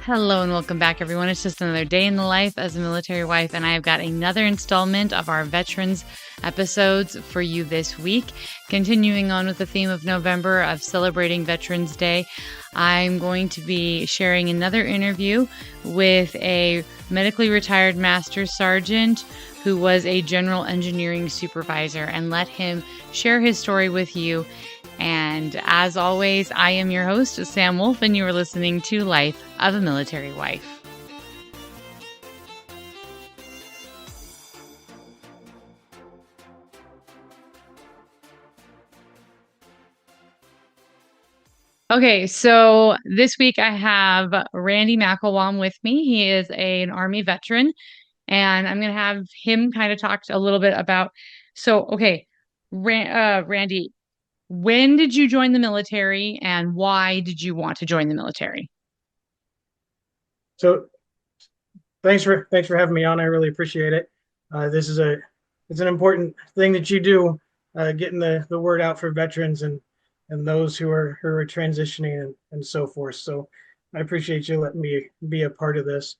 Hello and welcome back, everyone. It's just another day in the life as a military wife, and I have got another installment of our veterans episodes for you this week. Continuing on with the theme of November of celebrating Veterans Day, I'm going to be sharing another interview with a medically retired Master Sergeant who was a General Engineering Supervisor, and let him share his story with you. And as always, I am your host, Sam Wolf, and you are listening to Life of a Military Wife. Okay, so this week I have Randy McElwain with me. He is an Army veteran, and I'm going to have him kind of talk a little bit about. Randy, when did you join the military, and why did you want to join the military? So thanks for having me on. I really appreciate it. It's an important thing that you do, getting the word out for veterans and those who are transitioning and so forth. So I appreciate you letting me be a part of this.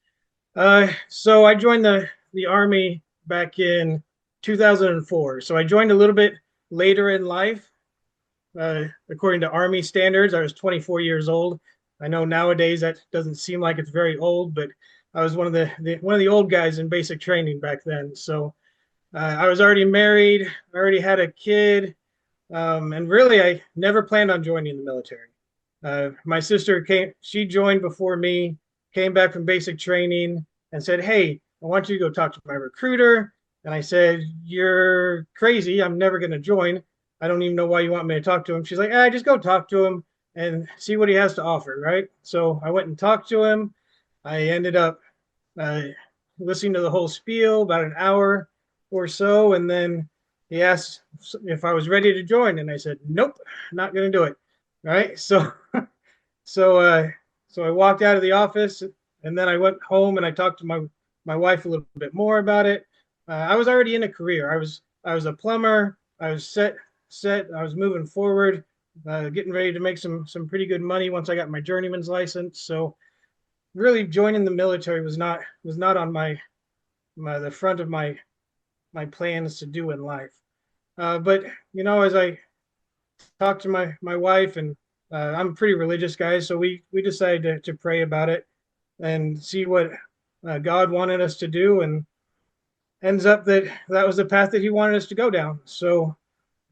So I joined the Army back in 2004. So I joined a little bit later in life. According to Army standards, I was 24 years old. I know nowadays that doesn't seem like it's very old, but I was one of the old guys in basic training back then. So I was already married, I already had a kid, and really I never planned on joining the military. My sister she joined before me, came back from basic training and said, "Hey, I want you to go talk to my recruiter." And I said, "You're crazy. I'm never going to join. I don't even know why you want me to talk to him." She's like, "Just go talk to him and see what he has to offer," right? So I went and talked to him. I ended up listening to the whole spiel about an hour or so, and then he asked if I was ready to join, and I said, "Nope, not going to do it." Right? So, so I walked out of the office, and then I went home and I talked to my wife a little bit more about it. I was already in a career. I was a plumber. I was set. I was moving forward, getting ready to make some pretty good money once I got my journeyman's license. So really joining the military was not on the front of my plans to do in life. But as I talked to my wife, and I'm a pretty religious guy, so we decided to pray about it and see what God wanted us to do, and ends up that was the path that He wanted us to go down. So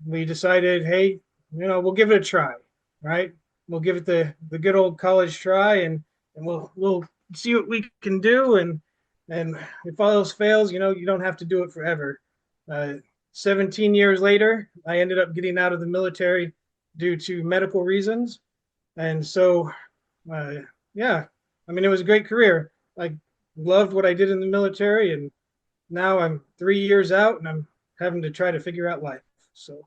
we decided, hey, we'll give it a try, right? We'll give it the good old college try, and we'll see what we can do. And if all else fails, you don't have to do it forever. 17 years later, I ended up getting out of the military due to medical reasons. And so, yeah, I mean, it was a great career. I loved what I did in the military, and now I'm 3 years out and I'm having to try to figure out life. So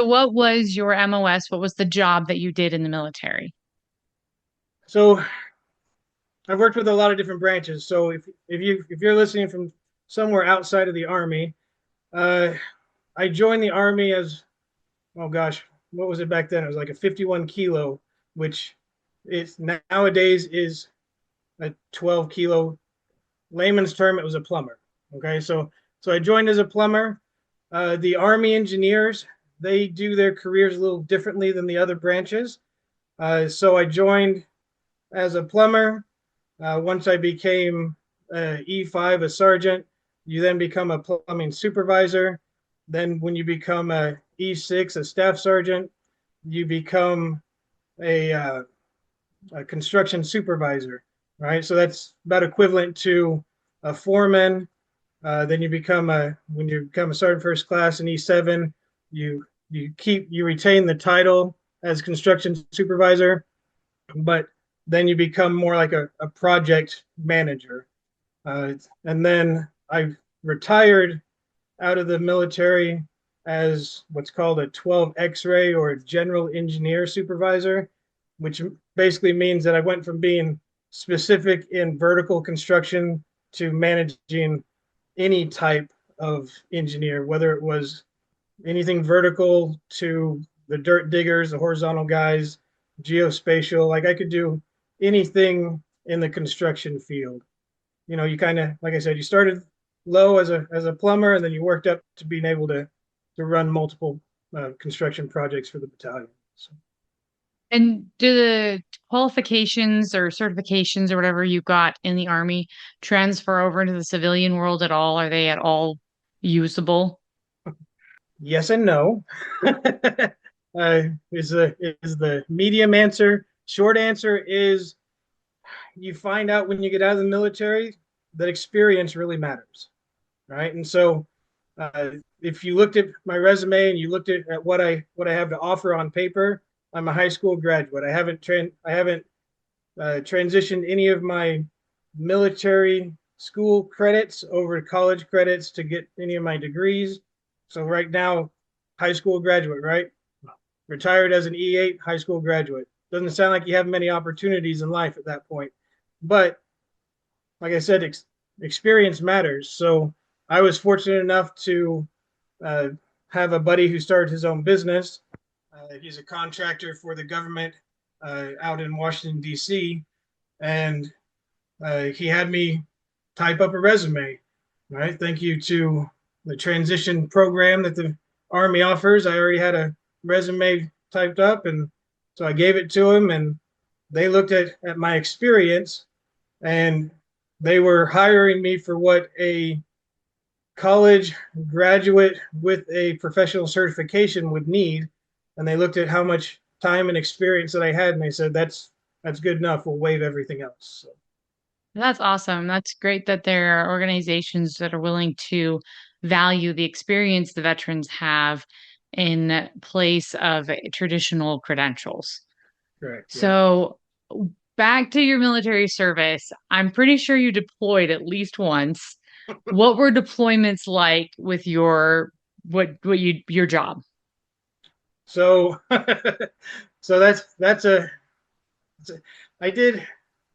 what was your MOS? What was the job that you did in the military? So I've worked with a lot of different branches. So if you're listening from somewhere outside of the Army, I joined the Army as, oh gosh, what was it back then? It was like a 51 kilo, which is nowadays is a 12 kilo. Layman's term, it was a plumber. Okay, so I joined as a plumber. The Army engineers, they do their careers a little differently than the other branches. So I joined as a plumber. Once I became E5, a sergeant, you then become a plumbing supervisor. Then when you become a E6, a staff sergeant, you become a construction supervisor, right? So that's about equivalent to a foreman. Then when you become a sergeant first class in E7, you retain the title as construction supervisor, but then you become more like a project manager. And then I retired out of the military as what's called a 12 X-ray or a general engineer supervisor, which basically means that I went from being specific in vertical construction to managing any type of engineer, whether it was anything vertical to the dirt diggers, the horizontal guys, geospatial. Like I could do anything in the construction field. You know, you kind of, like I said, you started low as a plumber, and then you worked up to being able to run multiple construction projects for the battalion. So, And do the qualifications or certifications or whatever you got in the Army transfer over into the civilian world at all? Are they at all usable? yes and no. Is the medium answer. Short answer is you find out when you get out of the military that experience really matters, right? And so, if you looked at my resume and you looked at what I have to offer on paper, I'm a high school graduate. I haven't transitioned any of my military school credits over to college credits to get any of my degrees. So right now, high school graduate, right? Retired as an E8 high school graduate. Doesn't sound like you have many opportunities in life at that point. But like I said, experience matters. So I was fortunate enough to uh, have a buddy who started his own business. He's a contractor for the government out in Washington, D.C. And he had me type up a resume, right? Thank you to the transition program that the Army offers. I already had a resume typed up, and so I gave it to him, and they looked at my experience, and they were hiring me for what a college graduate with a professional certification would need, and they looked at how much time and experience that I had, and they said that's good enough. We'll waive everything else. So, That's awesome. That's great that there are organizations that are willing to value the experience the veterans have in place of traditional credentials. correct. Yeah. So, back to your military service, I'm pretty sure you deployed at least once. What were deployments like with what your job? So, so I did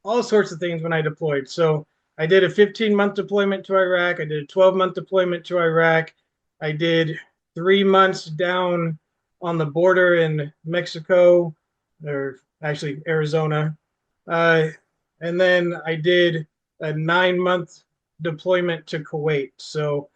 all sorts of things when I deployed. So I did a 15-month deployment to Iraq. I did a 12-month deployment to Iraq. I did 3 months down on the border in Mexico, or actually Arizona. Uh, and then I did a 9-month deployment to Kuwait. So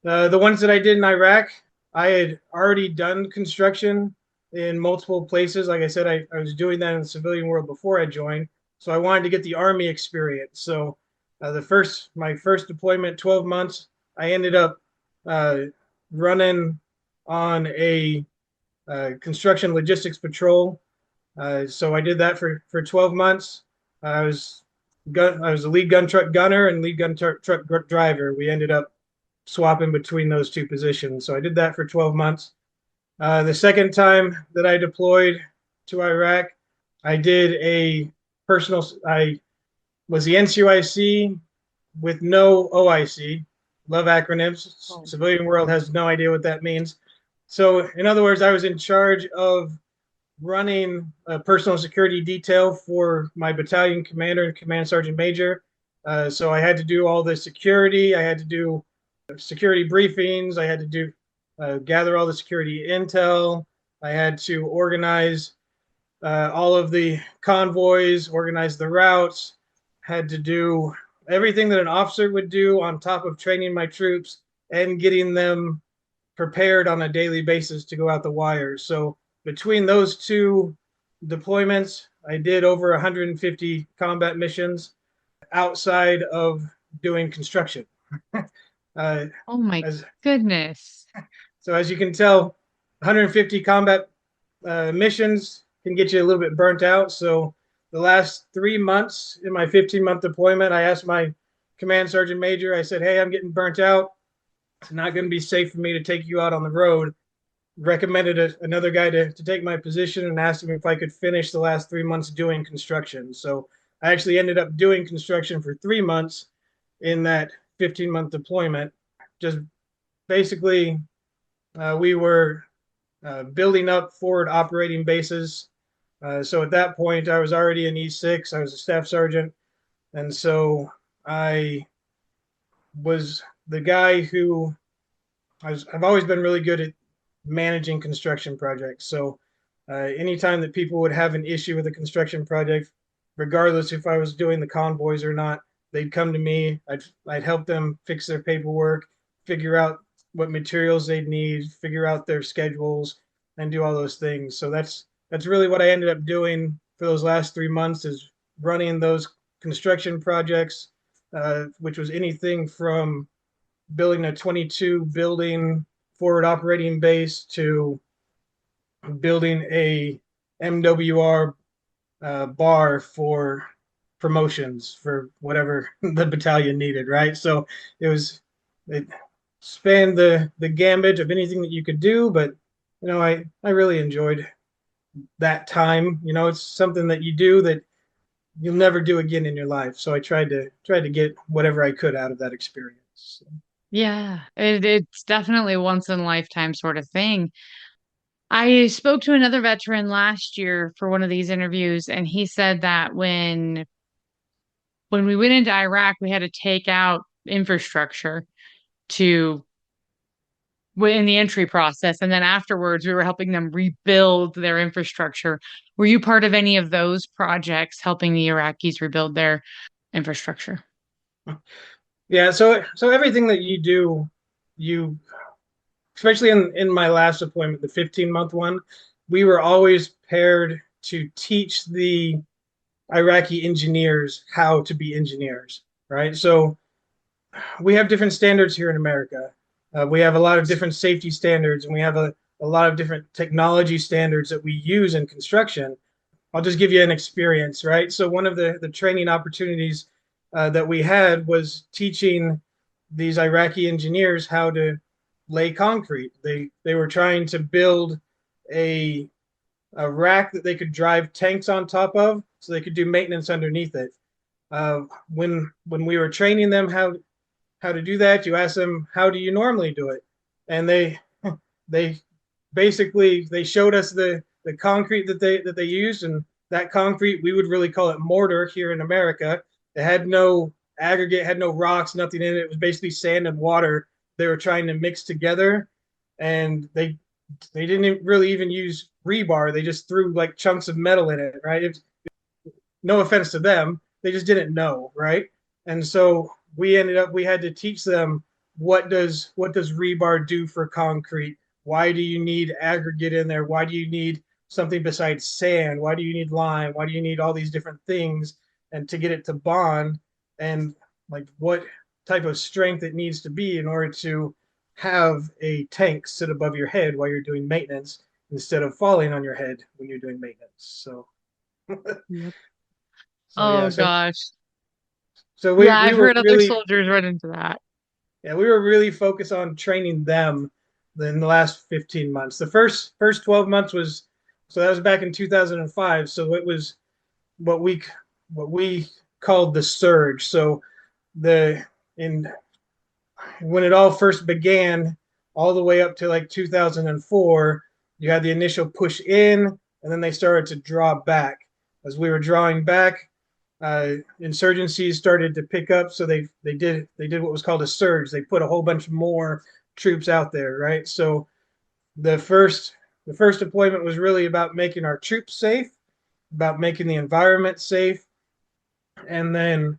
the ones that I did in Iraq, I had already done construction in multiple places. Like I said, I was doing that in the civilian world before I joined. So I wanted to get the Army experience. So my first deployment, 12 months, I ended up uh, running on a construction logistics patrol. So I did that for 12 months. I was a lead gun truck gunner and lead gun truck driver. We ended up swapping between those two positions. So I did that for 12 months. The second time that I deployed to Iraq, I did I was the NCOIC with no OIC. Love acronyms. Oh. Civilian world has no idea what that means. So, in other words, I was in charge of running a personal security detail for my battalion commander and command sergeant major. So I had to do all the security. I had to do security briefings. I had to do gather all the security intel. I had to organize all of the convoys, organize the routes. Had to do everything that an officer would do on top of training my troops and getting them prepared on a daily basis to go out the wires. So between those two deployments, I did over 150 combat missions outside of doing construction. Oh my as goodness. So as you can tell, 150 combat missions can get you a little bit burnt out. So the last 3 months in my 15-month deployment, I asked my command sergeant major, I said, hey, I'm getting burnt out. It's not going to be safe for me to take you out on the road. Recommended another guy to take my position and asked him if I could finish the last 3 months doing construction. So I actually ended up doing construction for 3 months in that 15-month deployment. Just basically, we were building up forward operating bases. So at that point, I was already an E6. I was a staff sergeant. And so I was the guy who I've always been really good at managing construction projects. So anytime that people would have an issue with a construction project, regardless if I was doing the convoys or not, they'd come to me. I'd help them fix their paperwork, figure out what materials they'd need, figure out their schedules, and do all those things. So that's really what I ended up doing for those last 3 months is running those construction projects, which was anything from building a 22 building forward operating base to building a MWR bar for promotions for whatever the battalion needed, right? So it spanned the gambit of anything that you could do, but I really enjoyed that time. It's something that you do that you'll never do again in your life. So I tried to get whatever I could out of that experience. So. Yeah, it's definitely once in a lifetime sort of thing. I spoke to another veteran last year for one of these interviews, and he said that when we went into Iraq, we had to take out infrastructure to in the entry process, and then afterwards, we were helping them rebuild their infrastructure. Were you part of any of those projects helping the Iraqis rebuild their infrastructure? Yeah, so everything that you do, you especially in my last deployment, the 15-month one, we were always paired to teach the Iraqi engineers how to be engineers, right? So we have different standards here in America. We have a lot of different safety standards, and we have a lot of different technology standards that we use in construction. I'll just give you an experience, right? So one of the training opportunities that we had was teaching these Iraqi engineers how to lay concrete. They were trying to build a rack that they could drive tanks on top of, so they could do maintenance underneath it. When we were training them how to do that, you ask them, how do you normally do it? And they basically they showed us the concrete that they used, and that concrete, we would really call it mortar here in America. It had no aggregate, had no rocks, nothing in it. It was basically sand and water they were trying to mix together, and they didn't really even use rebar. They just threw like chunks of metal in it, right? No offense to them, they just didn't know, right? And so we had to teach them what does rebar do for concrete? Why do you need aggregate in there? Why do you need something besides sand? Why do you need lime? Why do you need all these different things and to get it to bond? And like what type of strength it needs to be in order to have a tank sit above your head while you're doing maintenance instead of falling on your head when you're doing maintenance. Yep. So yeah, Oh so gosh. so Yeah, we I've were heard other really soldiers run into that. yeah, we were really focused on training them in the last 15 months. The first 12 months was so that was back in 2005. So it was what we what we called the surge. So the in when it all first began, all the way up to like 2004, you had the initial push in, and then they started to draw back. As we were drawing back, insurgencies started to pick up, so they did what was called a surge. They put a whole bunch more troops out there, right? So the first the first deployment was really about making our troops safe, about making the environment safe, and then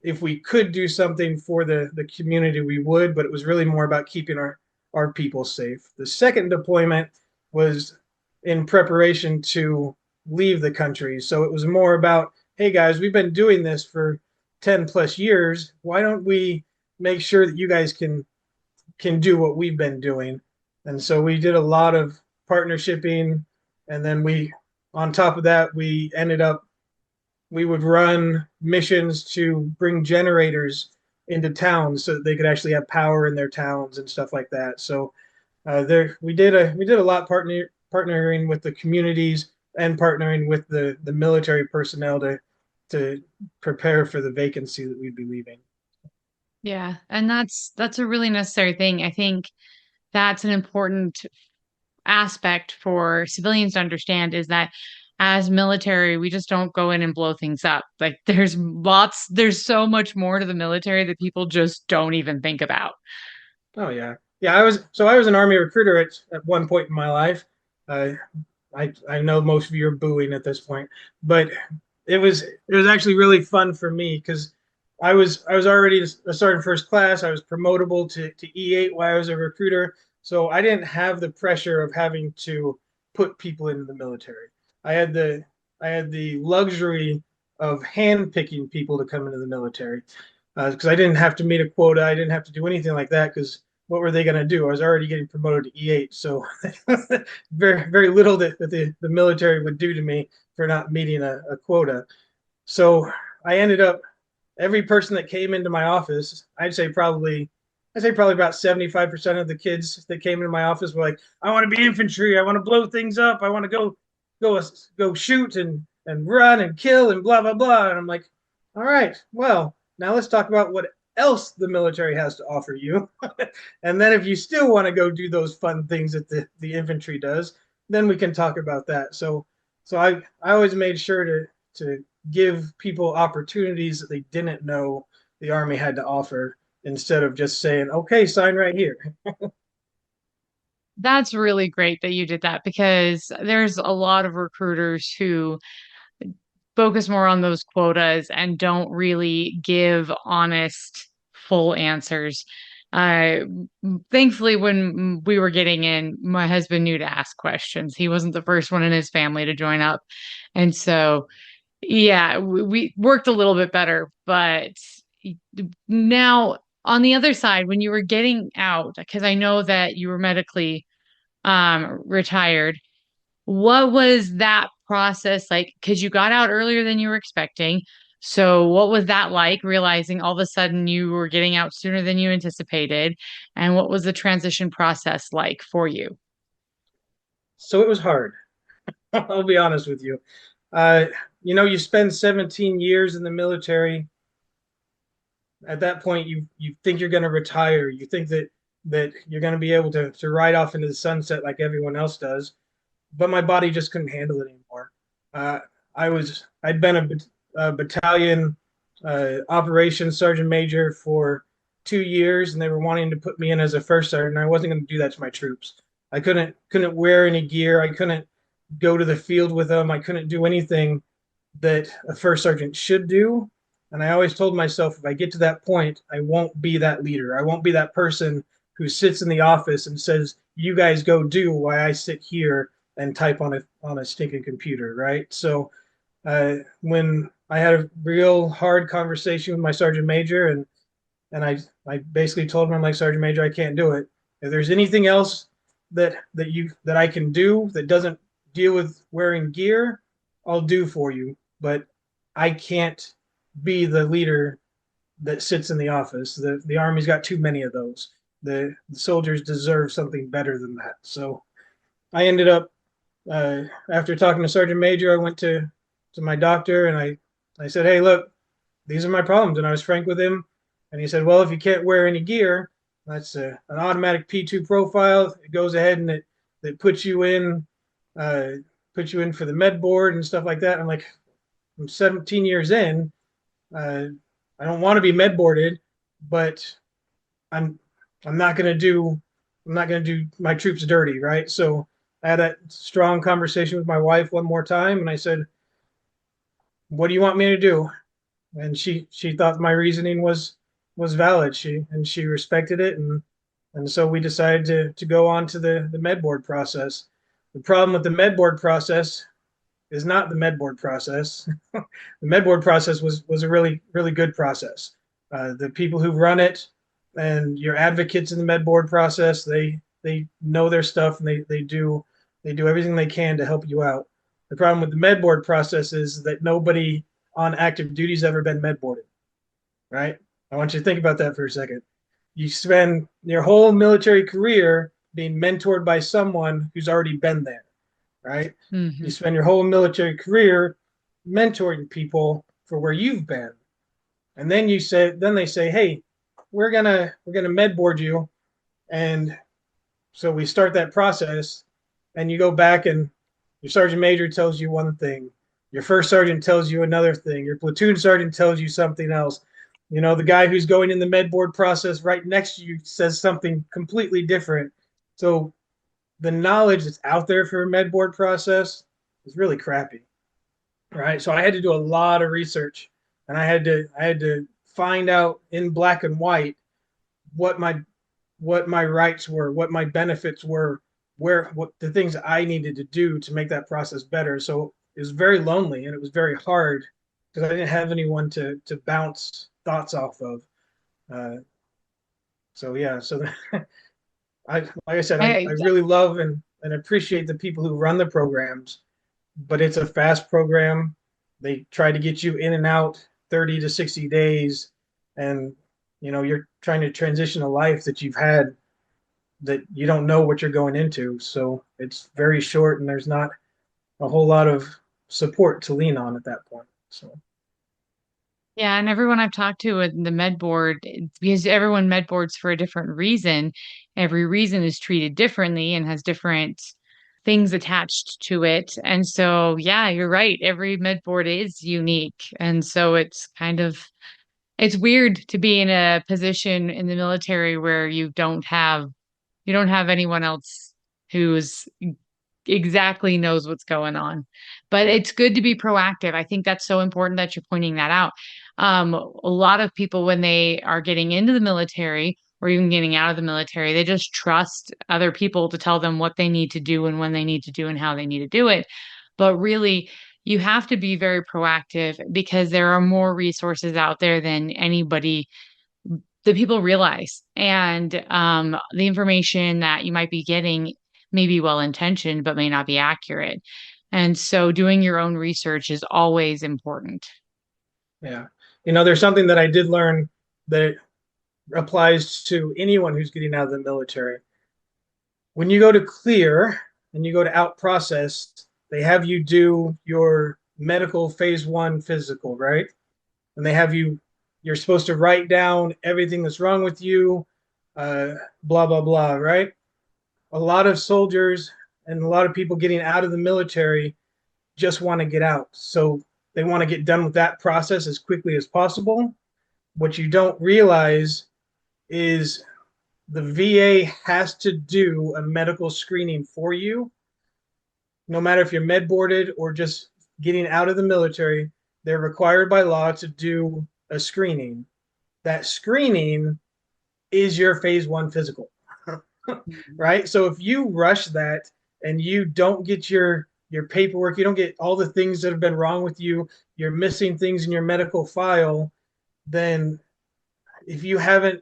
if we could do something for the community, we would, but it was really more about keeping our people safe. The second deployment was in preparation to leave the country. So it was more about, hey guys, we've been doing this for 10 plus years. Why don't we make sure that you guys can do what we've been doing? And so we did a lot of partnershiping, and then on top of that, we would run missions to bring generators into towns so that they could actually have power in their towns and stuff like that. So there we did a lot partnering with the communities and partnering with the military personnel to prepare for the vacancy that we'd be leaving. Yeah, and that's a really necessary thing. I think that's an important aspect for civilians to understand is that as military, we just don't go in and blow things up. Like there's so much more to the military that people just don't even think about. Oh yeah, yeah. I was an Army recruiter at one point in my life. Uh, I know most of you are booing at this point, but it was actually really fun for me because I was already a sergeant first class. I was promotable to E8 while I was a recruiter, so I didn't have the pressure of having to put people into the military. I had the I had the luxury of handpicking people to come into the military because I didn't have to meet a quota. I didn't have to do anything like that because what were they going to do? I was already getting promoted to E8, so very little that the military would do to me for not meeting a quota. So I ended up every person that came into my office, I'd say probably about 75% of the kids that came into my office were like, I want to be infantry, I want to blow things up, I want to go shoot and run and kill and blah blah blah. And I'm like, all right, well, now let's talk about what else the military has to offer you. And then if you still want to go do those fun things that the infantry does, then we can talk about that. So I always made sure to give people opportunities that they didn't know the Army had to offer instead of just saying, okay, sign right here. That's really great that you did that because there's a lot of recruiters who focus more on those quotas and don't really give honest, full answers. Uh, Thankfully, when we were getting in, my husband knew to ask questions. He wasn't the first one in his family to join up. And so, yeah, we worked a little bit better. But now, on the other side, when you were getting out, because I know that you were medically retired, what was that process like? Because you got out earlier than you were expecting. So, what was that like, realizing all of a sudden you were getting out sooner than you anticipated? And what was the transition process like for you? So it was hard. I'll be honest with you. Uh, you spend 17 years in the military. At that point, you think you're going to retire. You think that you're going to be able to ride off into the sunset like everyone else does. But my body just couldn't handle it anymore. Uh, I'd been a battalion operations sergeant major for 2 years, and they were wanting to put me in as a first sergeant. I wasn't going to do that to my troops. I couldn't wear any gear. I couldn't go to the field with them. I couldn't do anything that a first sergeant should do. And I always told myself, if I get to that point, I won't be that leader. I won't be that person who sits in the office and says, "You guys go do," while I sit here and type on a stinking computer, right? So when I had a real hard conversation with my sergeant major, and I basically told him, I'm like, Sergeant Major, I can't do it. If there's anything else that I can do that doesn't deal with wearing gear, I'll do for you. But I can't be the leader that sits in the office. The Army's got too many of those. The soldiers deserve something better than that. So I ended up after talking to Sergeant Major, I went to my doctor and I said, "Hey, look, these are my problems." And I was frank with him, and he said, "Well, if you can't wear any gear, that's an automatic P2 profile. It goes ahead and it uh, puts you in for the med board and stuff like that." I'm like, I'm 17 years in. Uh, I don't want to be med boarded, but I'm I'm not gonna do I'm not gonna do my troops dirty, right? So I had that strong conversation with my wife one more time, and I said, "What do you want me to do?" And she thought my reasoning was valid. She respected it, and so we decided to go on to the med board process. The problem with the med board process is not the med board process. The med board process was a really good process. The people who run it and your advocates in the med board process, they know their stuff, and they do everything they can to help you out. The problem with the med board process is that nobody on active duty has ever been med boarded, right? I want you to think about that for a second. You spend your whole military career being mentored by someone who's already been there, right? You Hmm. spend your whole military career mentoring people for where you've been. And then they say, "Hey, we're gonna med board you." And so we start that process, and you go back and Your sergeant major tells you one thing, your first sergeant tells you another thing, your platoon sergeant tells you something else. You know, the guy who's going in the med board process right next to you says something completely different. So the knowledge that's out there for a med board process is really crappy, right? So I had to do a lot of research, and I had to find out in black and white what my rights were, what my benefits were, where what the things I needed to do to make that process better. So it was very lonely and it was very hard because I didn't have anyone to bounce thoughts off of. Uh, so yeah, so I like I said, I I, really love and appreciate the people who run the programs, but it's a fast program. They try to get you in and out 30 to 60 days, and you know you're trying to transition a life that you've had that you don't know what you're going into. So it's very short, and there's not a whole lot of support to lean on at that point. So Yeah, and everyone I've talked to in the med board, because everyone med boards for a different reason, every reason is treated differently and has different things attached to it. And so, yeah, you're right. Every med board is unique. And so it's weird to be in a position in the military where you don't have anyone else who's exactly knows what's going on. But yeah, it's good to be proactive. I think that's so important that you're pointing that out. A lot of people, when they are getting into the military or even getting out of the military, they just trust other people to tell them what they need to do and when they need to do and how they need to do it. But really, you have to be very proactive because there are more resources out there than anybody the people realize. And the information that you might be getting may be well intentioned, but may not be accurate. And so doing your own research is always important. yeah. You know, there's something that I did learn that applies to anyone who's getting out of the military. When you go to clear and you go to out process, they have you do your medical phase one physical, right? And they have you're supposed to write down everything that's wrong with you, blah, blah, blah, right? A lot of soldiers and a lot of people getting out of the military just want to get out. So they want to get done with that process as quickly as possible. What you don't realize is the VA has to do a medical screening for you, no matter if you're med boarded or just getting out of the military. They're required by law to do a screening. That screening is your phase one physical, right? So if you rush that and you don't get your paperwork, you don't get all the things that have been wrong with you, you're missing things in your medical file, then if you haven't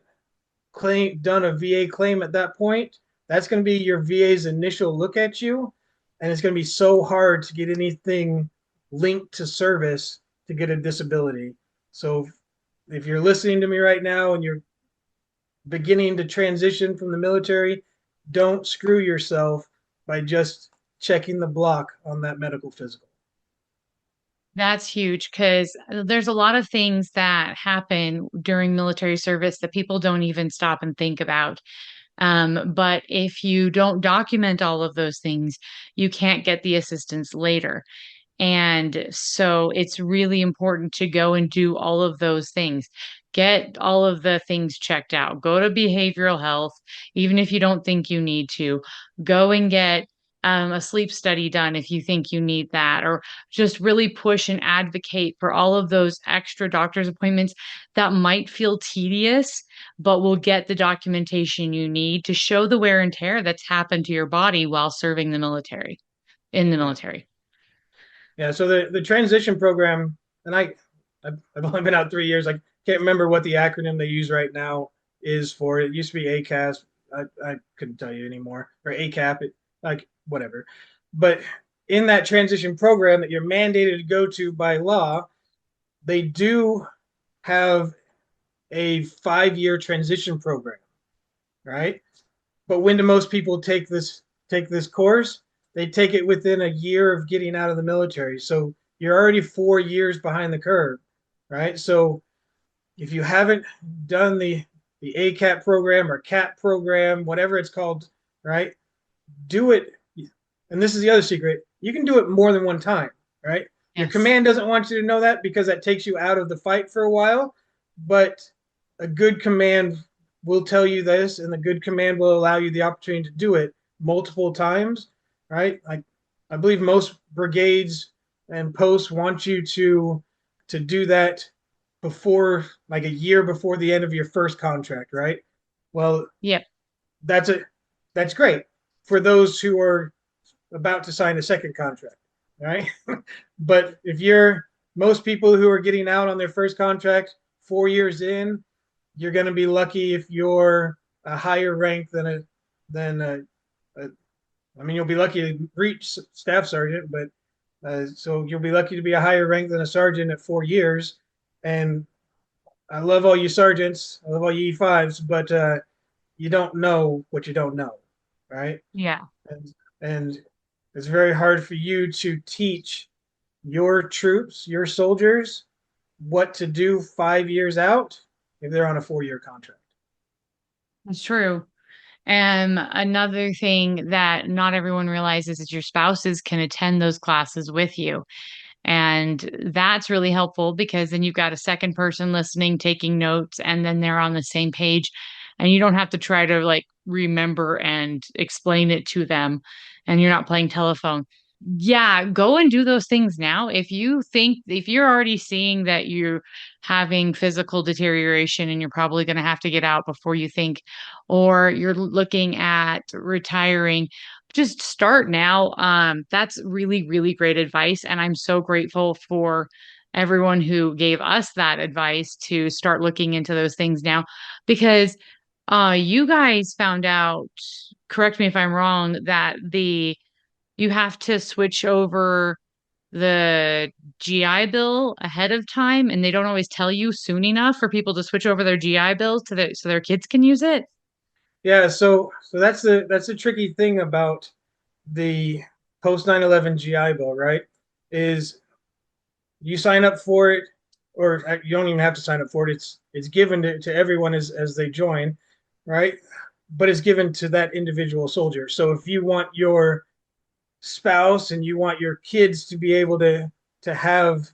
done a VA claim at that point, that's going to be your VA's initial look at you, and it's going to be so hard to get anything linked to service to get a disability. So if you're listening to me right now and you're beginning to transition from the military, don't screw yourself by just checking the block on that medical physical. That's huge because there's a lot of things that happen during military service that people don't even stop and think about. But if you don't document all of those things, you can't get the assistance later. And so it's really important to go and do all of those things. Get all of the things checked out. Go to behavioral health, even if you don't think you need to. Go and get a sleep study done if you think you need that, or just really push and advocate for all of those extra doctor's appointments that might feel tedious, but will get the documentation you need to show the wear and tear that's happened to your body while serving in the Yeah. military. Yeah. So the transition program, and I've only been out 3 years. I can't remember what the acronym they use right now is for it. It used to be ACAS. I couldn't tell you anymore, or ACAP, like whatever. But in that transition program that you're mandated to go to by law, they do have a 5 year transition program, right? But when do most people take this course? They take it within a year of getting out of the military. So you're already 4 years behind the curve, right? So if you haven't done the ACAP program or CAP program, whatever it's called, right? Do it. And this is the other secret. you can do it more than one time, right? Your Yes. command doesn't want you to know that because that takes you out of the fight for a while, but a good command will tell you this, and the good command will allow you the opportunity to do it multiple times, right? I believe most brigades and posts want you to do that before, like, a year before the end of your first contract, right? Well, Yep. that's a that's great for those who are about to sign a second contract, right? But if you're most people who are getting out on their first contract 4 years in, you're going to be lucky if you're a higher rank than a I mean, you'll be lucky to reach staff sergeant, but so you'll be lucky to be a higher rank than a sergeant at 4 years. And I love all you sergeants, I love all you E5s, but you don't know what you don't know, right? Yeah. And it's very hard for you to teach your troops, your soldiers, what to do 5 years out if they're on a 4 year contract. That's true. And another thing that not everyone realizes is your spouses can attend those classes with you. And that's really helpful because then you've got a second person listening, taking notes, and then they're on the same page. And you don't have to try to like remember and explain it to them. And you're not playing telephone. Yeah, go and do those things now. If you're already seeing that you're having physical deterioration and you're probably going to have to get out before you think, or you're looking at retiring, just start now. That's really, really great advice. And I'm so grateful for everyone who gave us that advice to start looking into those things now because you guys found out, correct me if I'm wrong, that you have to switch over the GI Bill ahead of time, and they don't always tell you soon enough for people to switch over their GI Bills so their kids can use it. Yeah, so that's the tricky thing about the post 9/11 GI Bill, right? Is you sign up for it, or you don't even have to sign up for it. It's given to everyone as they join, right? But it's given to that individual soldier. So if you want your spouse and you want your kids to be able to have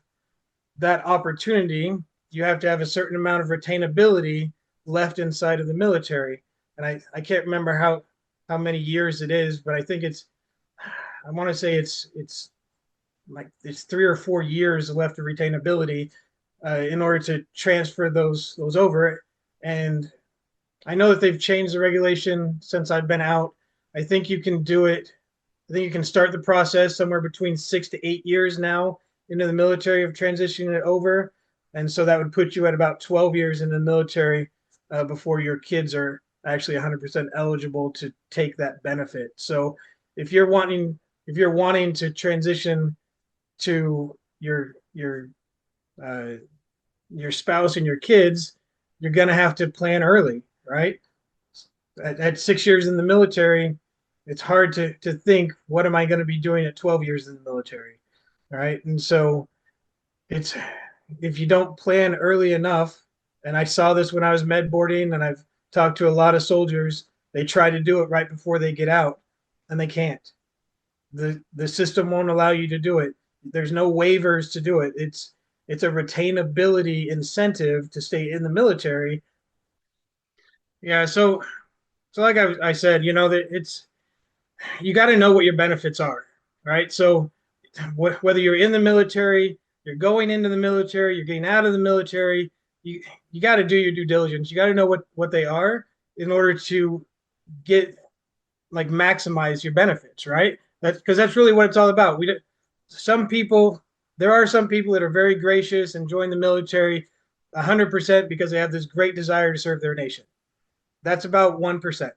that opportunity, you have to have a certain amount of retainability left inside of the military. And I can't remember how many years it is, but I think I want to say it's like it's 3 or 4 years left of retainability in order to transfer those over. And I know that they've changed the regulation since I've been out. I think you can do it. I think you can start the process somewhere between 6 to 8 years now into the military of transitioning it over. And so that would put you at about 12 years in the military before your kids are actually 100% eligible to take that benefit. So if you're wanting to transition to uh, your spouse and your kids, you're going to have to plan early, right? At 6 years in the military, it's hard to think, what am I going to be doing at 12 years in the military, right? And so it's if you don't plan early enough, and I saw this when I was med boarding, and I've talked to a lot of soldiers, they try to do it right before they get out, and they can't. The system won't allow you to do it. There's no waivers to do it. It's a retainability incentive to stay in the military. Yeah, so like I said, that you got to know what your benefits are, right? So whether you're in the military, you're going into the military, you're getting out of the military, you got to do your due diligence. You got to know what they are in order to get like maximize your benefits, right? That's because that's really what it's all about. Some people there are some people that are very gracious and join the military 100% because they have this great desire to serve their nation. That's about 1%,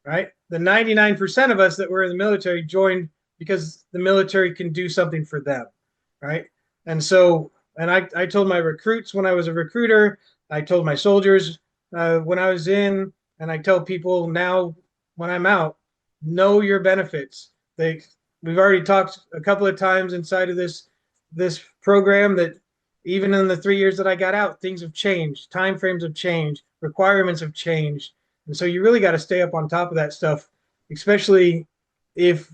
right? The 99% of us that were in the military joined because the military can do something for them, right? And so, and I told my recruits when I was a recruiter, I told my soldiers when I was in, and I tell people now when I'm out, know your benefits. We've already talked a couple of times inside of this program that even in the 3 years that I got out, things have changed, time frames have changed, requirements have changed, and so you really got to stay up on top of that stuff, especially if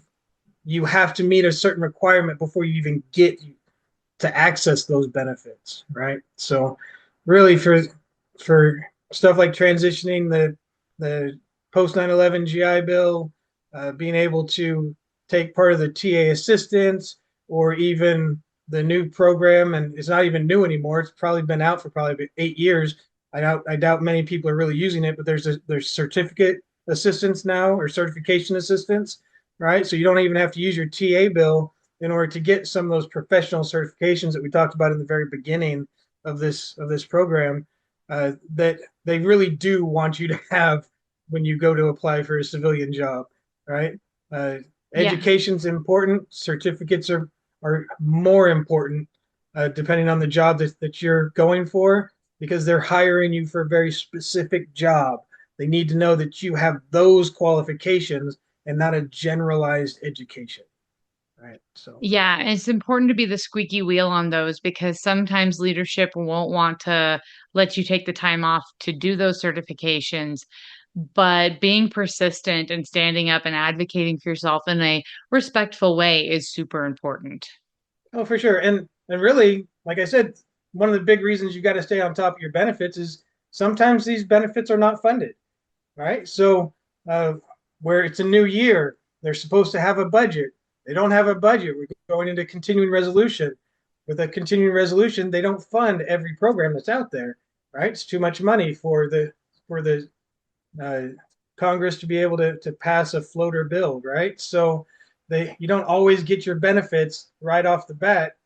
you have to meet a certain requirement before you even get to access those benefits, right? So really for stuff like transitioning the post 9/11 GI Bill, being able to take part of the TA assistance, or even the new program, and it's not even new anymore. It's probably been out for probably 8 years. I doubt many people are really using it, but there's certificate assistance now, or certification assistance, right? So you don't even have to use your TA bill in order to get some of those professional certifications that we talked about in the very beginning of this program, that they really do want you to have when you go to apply for a civilian job, right? Uh, Yeah. Education's important. Certificates are more important, depending on the job that you're going for, because they're hiring you for a very specific job. They need to know that you have those qualifications and not a generalized education, right? So, Yeah, and it's important to be the squeaky wheel on those because sometimes leadership won't want to let you take the time off to do those certifications. But being persistent and standing up and advocating for yourself in a respectful way is super important. oh, for sure. And really, like I said, one of the big reasons you got to stay on top of your benefits is sometimes these benefits are not funded, right? So, uh, where it's a new year, they're supposed to have a budget. They don't have a budget. We're going into continuing resolution. With a continuing resolution, they don't fund every program that's out there, right? It's too much money for the uh, Congress to be able to pass a floater bill, right? So you don't always get your benefits right off the bat.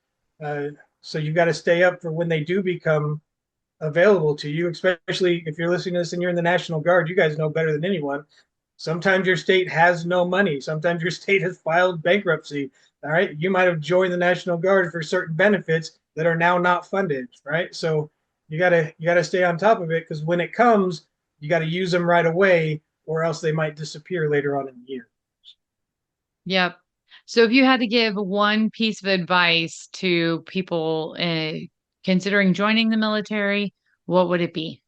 Uh, so you've got to stay up for when they do become available to you, especially if you're listening to this and you're in the National Guard. You guys know better than anyone. Sometimes your state has no money. Sometimes your state has filed bankruptcy. All right. You might have joined the National Guard for certain benefits that are now not funded. Right. So you gotta stay on top of it, because when it comes, you got to use them right away, or else they might disappear later on in the year. Yep. So if you had to give one piece of advice to people considering joining the military, what would it be?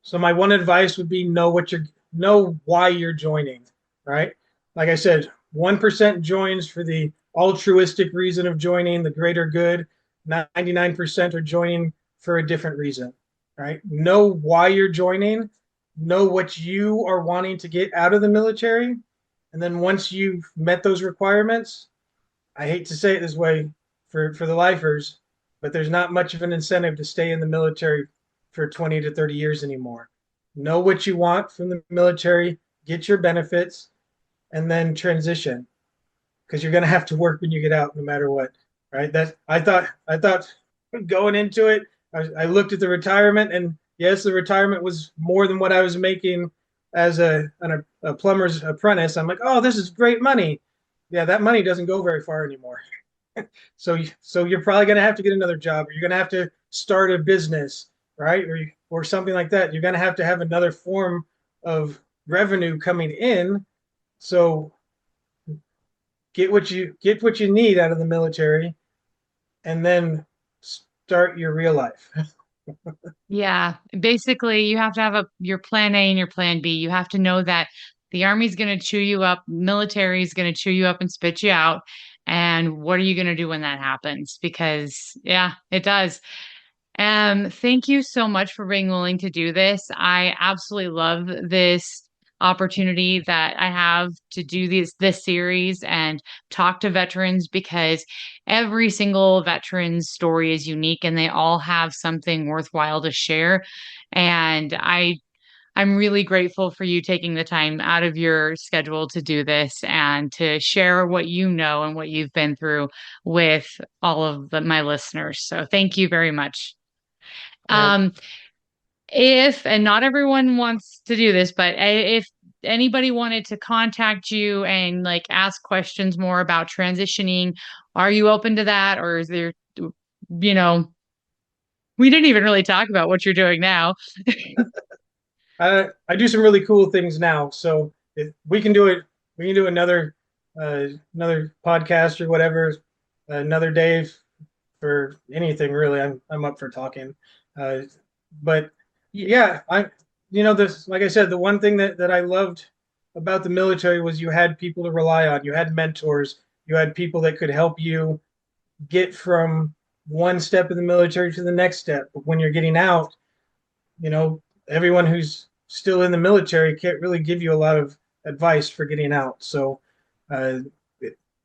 So my one advice would be know why you're joining, right? Like I said, 1% joins for the altruistic reason of joining, the greater good. 99% are joining for a different reason, right? Know why you're joining, know what you are wanting to get out of the military, and then once you've met those requirements, I hate to say it this way for the lifers, but there's not much of an incentive to stay in the military for 20 to 30 years anymore. Know what you want from the military, get your benefits, and then transition, because you're going to have to work when you get out no matter what, right? That I thought going into it, I looked at the retirement, and yes, the retirement was more than what I was making as a plumber's apprentice. I'm like, oh, this is great money. Yeah, that money doesn't go very far anymore. So you're probably going to have to get another job, or you're going to have to start a business, right? Or something like that. You're going to have another form of revenue coming in. So get what you need out of the military, and then start your real life. Yeah, basically, you have to have your plan A and your plan B. You have to know that the army's going to chew you up, military is going to chew you up and spit you out. And what are you going to do when that happens? Because, yeah, it does. Thank you so much for being willing to do this. I absolutely love this opportunity that I have to do this series and talk to veterans because every single veteran's story is unique and they all have something worthwhile to share. And I'm really grateful for you taking the time out of your schedule to do this and to share what you know and what you've been through with all of my listeners. So thank you very much. Yeah, Um, if, and not everyone wants to do this, but if anybody wanted to contact you and like ask questions more about transitioning, are you open to that? Or is there, you know, we didn't even really talk about what you're doing now. I do some really cool things now. So if we can do it. We can do another podcast or whatever, another day for anything really. I'm up for talking. Uh, but Yeah. yeah, this, like I said, the one thing that I loved about the military was you had people to rely on, you had mentors, you had people that could help you get from one step in the military to the next step. But when you're getting out, everyone who's still in the military can't really give you a lot of advice for getting out. So uh,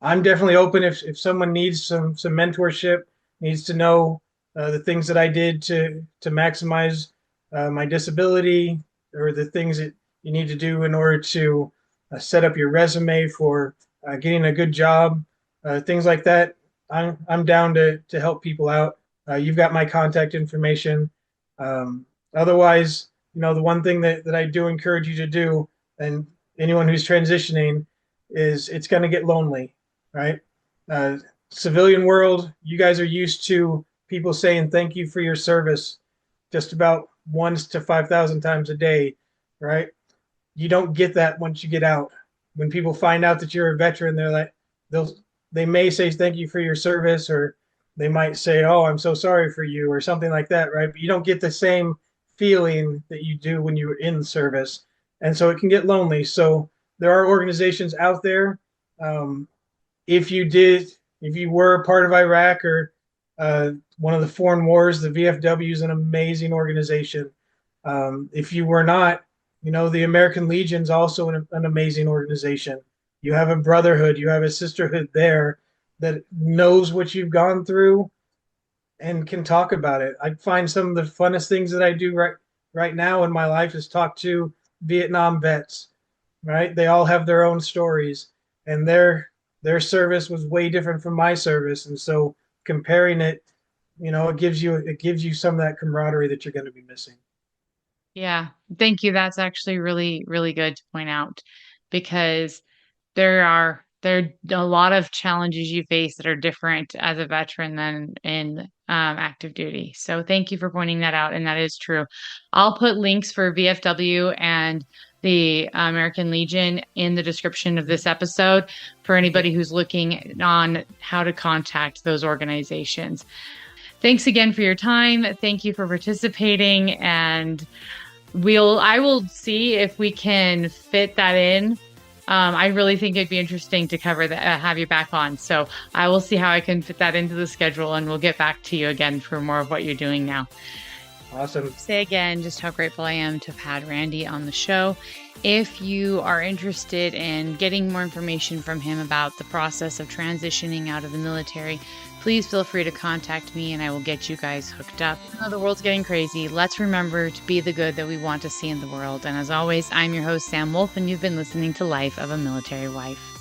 I'm definitely open if someone needs some mentorship, needs to know the things that I did to maximize my disability, or the things that you need to do in order to set up your resume for getting a good job, things like that. I'm down to help people out. You've got my contact information. Otherwise, the one thing that I do encourage you to do, and anyone who's transitioning, is it's going to get lonely, right? Uh, Civilian world, you guys are used to people saying thank you for your service just about 1 to 5,000 times a day, right? You don't get that once you get out. When people find out that you're a veteran, they're like, they may say thank you for your service, or they might say, oh, I'm so sorry for you, or something like that, right? But you don't get the same feeling that you do when you were in service. And so it can get lonely. So there are organizations out there. Um, if you were a part of Iraq, or one of the foreign wars, the VFW is an amazing organization. If you were not, the American Legion is also an amazing organization. You have a brotherhood, you have a sisterhood there that knows what you've gone through and can talk about it. I find some of the funnest things that I do right now in my life is talk to Vietnam vets, right? They all have their own stories, and their service was way different from my service. And so comparing it, it gives you some of that camaraderie that you're going to be missing. Yeah, thank you. That's actually really, really good to point out, because there are a lot of challenges you face that are different as a veteran than in active duty. So thank you for pointing that out, and that is true. I'll put links for VFW and the American Legion in the description of this episode for anybody who's looking on how to contact those organizations. Thanks again for your time. Thank you for participating, and I will see if we can fit that in. I really think it'd be interesting to cover that, have you back on. So I will see how I can fit that into the schedule, and we'll get back to you again for more of what you're doing now. Awesome. Say again just how grateful I am to have had Randy on the show. If you are interested in getting more information from him about the process of transitioning out of the military, please feel free to contact me and I will get you guys hooked up. Even though the world's getting crazy, let's remember to be the good that we want to see in the world. And as always, I'm your host, Sam Wolf, and you've been listening to Life of a Military Wife.